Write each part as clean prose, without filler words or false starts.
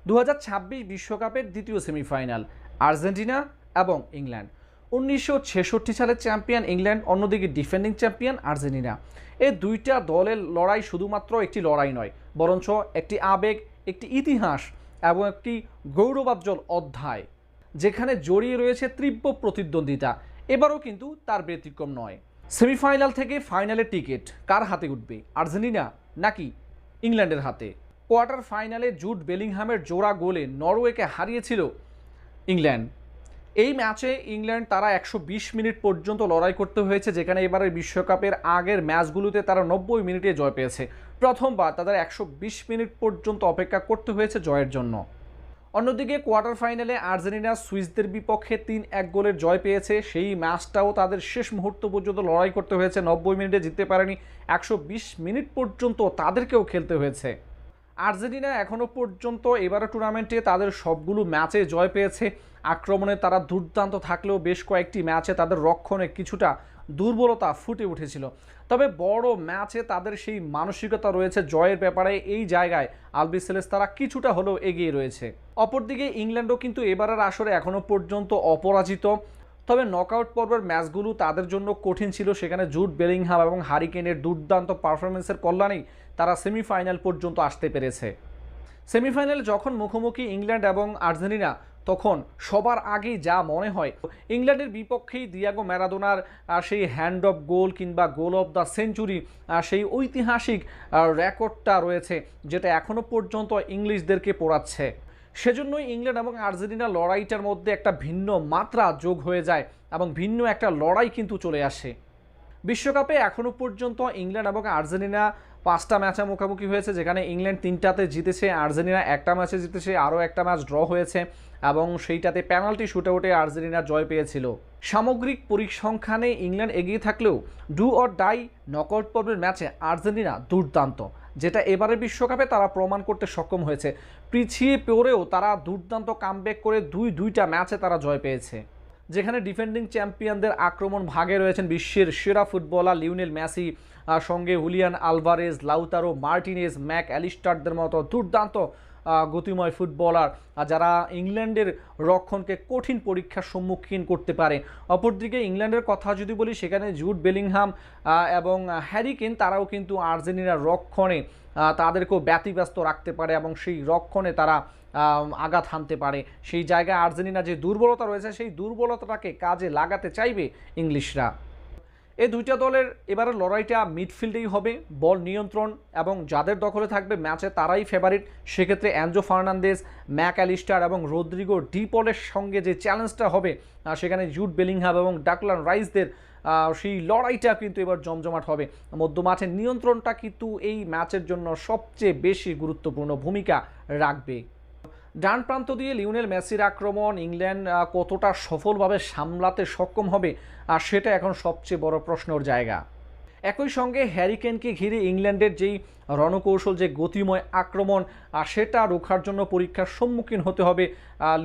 2026 বিশ্বকাপের দ্বিতীয় semifinal Argentina এবং ইংল্যান্ড। 1966 সালের চ্যাম্পিয়ন ইংল্যান্ড, অন্যদিকে ডিফেন্ডিং চ্যাম্পিয়ন আর্জেন্টিনা। এই দুইটা দলের লড়াই শুধুমাত্র একটি লড়াই নয়, বরঞ্চ একটি আবেগ, একটি ইতিহাস এবং একটি গৌরবোজ্জ্বল অধ্যায়, যেখানে জড়িয়ে রয়েছে তীব্র প্রতিদ্বন্দ্বিতা। এবারও কিন্তু তার ব্যতিক্রম নয়। সেমিফাইনাল থেকে ফাইনালের টিকিট কার হাতে উঠবে, আর্জেন্টিনা নাকি ইংল্যান্ডের হাতে? কোয়ার্টার ফাইনালে জুড বেলিংহামের জোড়া গোলে নরওয়েকে হারিয়েছিল ইংল্যান্ড। এই ম্যাচে ইংল্যান্ড তারা 120 মিনিট পর্যন্ত লড়াই করতে হয়েছে, যেখানে এবারের বিশ্বকাপের আগের ম্যাচগুলোতে তারা 90 মিনিটে জয় পেয়েছে। প্রথমবার তাদের 120 মিনিট পর্যন্ত অপেক্ষা করতে হয়েছে জয়ের জন্য। অন্যদিকে কোয়ার্টার ফাইনালে আর্জেন্টিনা সুইসদের বিপক্ষে 3-1 গোলের জয় পেয়েছে। সেই ম্যাচটাও তাদের শেষ মুহূর্ত পর্যন্ত লড়াই করতে হয়েছে, 90 মিনিটে জিততে পারেনি, 120 মিনিট পর্যন্ত তাদেরকেও খেলতে হয়েছে। আর্জেন্টিনা এখনও পর্যন্ত এবারের টুর্নামেন্টে তাদের সবগুলো ম্যাচে জয় পেয়েছে। আক্রমণে তারা দুর্দান্ত থাকলেও বেশ কয়েকটি ম্যাচে তাদের রক্ষণে কিছুটা দুর্বলতা ফুটে উঠেছিল। তবে বড় ম্যাচে তাদের সেই মানসিকতা রয়েছে জয়ের ব্যাপারে। এই জায়গায় আলবিসেলেস্তারা কিছুটা হলেও এগিয়ে রয়েছে। অপরদিকে ইংল্যান্ডও কিন্তু এবারের আসরে এখনও পর্যন্ত অপরাজিত। তবে নকআউট পর্বের ম্যাচগুলো তাদের জন্য কঠিন ছিল, সেখানে জুড বেলিংহাম এবং হ্যারি কেনের দুর্দান্ত পারফরমেন্সের কল্যাণেই তারা সেমিফাইনাল পর্যন্ত আসতে পেরেছে। সেমিফাইনালে যখন মুখোমুখি ইংল্যান্ড এবং আর্জেন্টিনা, তখন সবার আগেই যা মনে হয় ইংল্যান্ডের বিপক্ষেই দিয়াগো ম্যারাডোনার সেই হ্যান্ড অফ গোল কিংবা গোল অফ দ্য সেঞ্চুরি, সেই ঐতিহাসিক রেকর্ডটা রয়েছে, যেটা এখনও পর্যন্ত ইংলিশদেরকে পোড়াচ্ছে। সেজন্যই ইংল্যান্ড এবং আর্জেন্টিনা লড়াইটার মধ্যে একটা ভিন্ন মাত্রা যোগ হয়ে যায় এবং ভিন্ন একটা লড়াই কিন্তু চলে আসে। বিশ্বকাপে এখনও পর্যন্ত ইংল্যান্ড এবং আর্জেন্টিনা 5টা ম্যাচে মুখোমুখি হয়েছে, যেখানে ইংল্যান্ড 3টাতে জিতেছে, আর্জেন্টিনা 1টা ম্যাচে জিতেছে, আরও একটা ম্যাচ ড্র হয়েছে এবং সেইটাতে পেনাল্টি শুটআউটে আর্জেন্টিনা জয় পেয়েছিল। সামগ্রিক পরিসংখ্যানে ইংল্যান্ড এগিয়ে থাকলেও ডু অর ডাই নকআউট পর্বের ম্যাচে আর্জেন্টিনা দুর্দান্ত, যেটা এবারের বিশ্বকাপে তারা প্রমাণ করতে সক্ষম হয়েছে। পিছিয়ে পড়েও তারা দুর্দান্ত কামব্যাক করে দুইটা ম্যাচে তারা জয় পেয়েছে। যেখানে ডিফেন্ডিং চ্যাম্পিয়নদের আক্রমণ ভাগে রয়েছেন বিশ্বের সেরা ফুটবলার লিওনেল মেসি, সঙ্গে Julian Alvarez, Lautaro Martinez, Mac অ্যালিস্টারদের মতো দুর্দান্ত গতিময় ফুটবলার, যারা ইংল্যান্ডের রক্ষণকে কঠিন পরীক্ষার সম্মুখীন করতে পারে। অপরদিকে ইংল্যান্ডের কথা যদি বলি, সেখানে জুড বেলিংহাম এবং হ্যারি কেন তারাও কিন্তু আর্জেন্টিনার রক্ষণে তাদেরকেও ব্যতিব্যস্ত রাখতে পারে এবং সেই রক্ষণে তারা আঘাত হানতে পারে। সেই জায়গায় আর্জেন্টিনা যে দুর্বলতা রয়েছে, সেই দুর্বলতাটাকে কাজে লাগাতে চাইবে ইংলিশরা। এই দুইটা দলের এবারের লড়াইটা মিডফিল্ডেই হবে। বল নিয়ন্ত্রণ এবং যাদের দখলে থাকবে ম্যাচে তারাই ফেভারিট। সেক্ষেত্রে অ্যানজো ফার্নান্দেজ, ম্যাক অ্যালিস্টার এবং রদ্রিগো ডি পলের সঙ্গে যে চ্যালেঞ্জটা হবে, সেখানে জুড বেলিংহাম এবং ডাকলান রাইসদের সেই লড়াইটা কিন্তু এবার জমজমাট হবে। মধ্যমাঠের নিয়ন্ত্রণটা কিন্তু এই ম্যাচের জন্য সবচেয়ে বেশি গুরুত্বপূর্ণ ভূমিকা রাখবে। ডান প্রান্ত দিয়ে লিওনেল মেসির আক্রমণ ইংল্যান্ড কতটা সফলভাবে সামলাতে সক্ষম হবে, আর সেটা এখন সবচেয়ে বড় প্রশ্নের জায়গা। একই সঙ্গে হ্যারি কেনকে ঘিরে ইংল্যান্ডের যেই রণকৌশল, যে গতিময় আক্রমণ, সেটা রোখার জন্য পরীক্ষার সম্মুখীন হতে হবে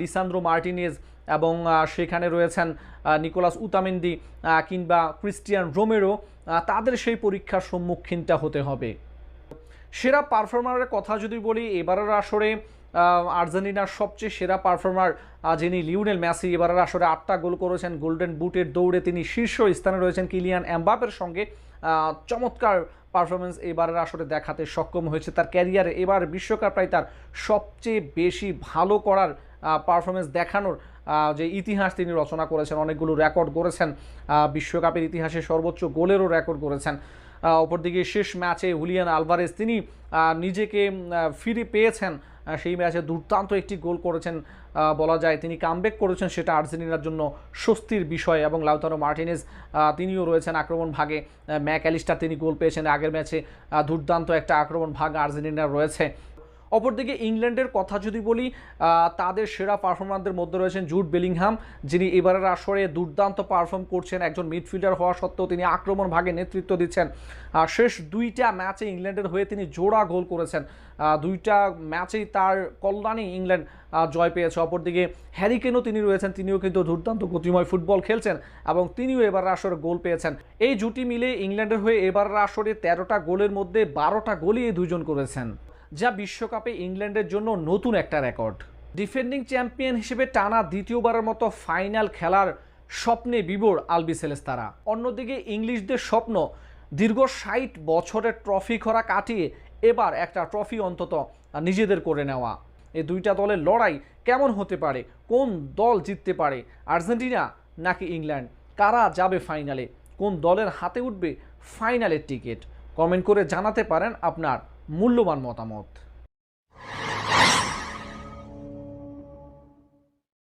লিসান্দ্রো মার্টিনেজ এবং সেখানে রয়েছেন নিকোলাস উতামেন্দি কিংবা ক্রিস্টিয়ান রোমেরো, তাদের সেই পরীক্ষার সম্মুখীনটা হতে হবে। সেরা পারফর্মারের কথা যদি বলি, এবারের আসরে আর্জেন্টিনার সবচেয়ে সেরা পারফর্মার যিনি লিওনেল মেসি, এবারের আসরে 8টা গোল করেছেন। গোল্ডেন বুটের দৌড়ে তিনি শীর্ষ স্থানে রয়েছেন কিলিয়ান এমবাপের সঙ্গে। চমৎকার পারফরমেন্স এবারের আসরে দেখাতে সক্ষম হয়েছে তার ক্যারিয়ারে। এবার বিশ্বকাপটাই তার সবচেয়ে বেশি ভালো করার পারফরমেন্স দেখানোর যে ইতিহাস তিনি রচনা করেছেন। অনেকগুলো রেকর্ড গড়েছেন, বিশ্বকাপের ইতিহাসে সর্বোচ্চ গোলেরও রেকর্ড করেছেন। অপরদিকে শেষ ম্যাচে হুলিয়ান আলভারেজ তিনি নিজেকে ফিরে পেয়েছেন, সেই ম্যাচে দুর্দান্ত একটি গোল করেছেন বলা যায়। তিনি কামব্যাক করেছেন, সেটা আর্জেন্টিনার জন্য স্বস্তির বিষয়। এবং লাউতারো মার্টিনেজ তিনিও রয়েছেন আক্রমণ ভাগে। ম্যাক অ্যালিস্টার তিনি গোল পেয়েছেন আগের ম্যাচে। দুর্দান্ত একটা আক্রমণ ভাগ আর্জেন্টিনার রয়েছে। অপরদিকে ইংল্যান্ডের কথা যদি বলি, তাদের সেরা পারফর্মারদের মধ্যে রয়েছেন জুড বেলিংহাম, যিনি এবারের আসরে দুর্দান্ত পারফর্ম করছেন। একজন মিডফিল্ডার হওয়া সত্ত্বেও তিনি আক্রমণ ভাগে নেতৃত্ব দিচ্ছেন। শেষ 2টা ম্যাচে ইংল্যান্ডের হয়ে তিনি জোড়া গোল করেছেন। 2টা ম্যাচেই তার কল্যাণে ইংল্যান্ড জয় পেয়েছে। অপরদিকে হ্যারি কেনও তিনি রয়েছেন, তিনিও কিন্তু দুর্দান্ত গতিময় ফুটবল খেলছেন এবং তিনিও এবারের আসরে গোল পেয়েছেন। এই জুটি মিলে ইংল্যান্ডের হয়ে এবারের আসরে 13টা গোলের মধ্যে 12টা গোলই এই দুজন করেছেন। যা বিশ্বকাপে ইংল্যান্ডের জন্য নতুন একটা রেকর্ড। ডিফেন্ডিং চ্যাম্পিয়ন হিসেবে টানা দ্বিতীয়বারের মতো ফাইনাল খেলার স্বপ্নে বিভোর আলবিসেলেস্তারা। অন্যদিকে ইংলিশদের স্বপ্ন দীর্ঘ ৬০ বছরের ট্রফি খরা কাটিয়ে এবার একটা ট্রফি অন্তত নিজেদের করে নেওয়া। এই দুইটা দলের লড়াই কেমন হতে পারে? কোন দল জিততে পারে? আর্জেন্টিনা নাকি ইংল্যান্ড? কারা যাবে ফাইনালে? কোন দলের হাতে উঠবে ফাইনালের টিকিট? কমেন্ট করে জানাতে পারেন আপনার মূল্যবান মতামত।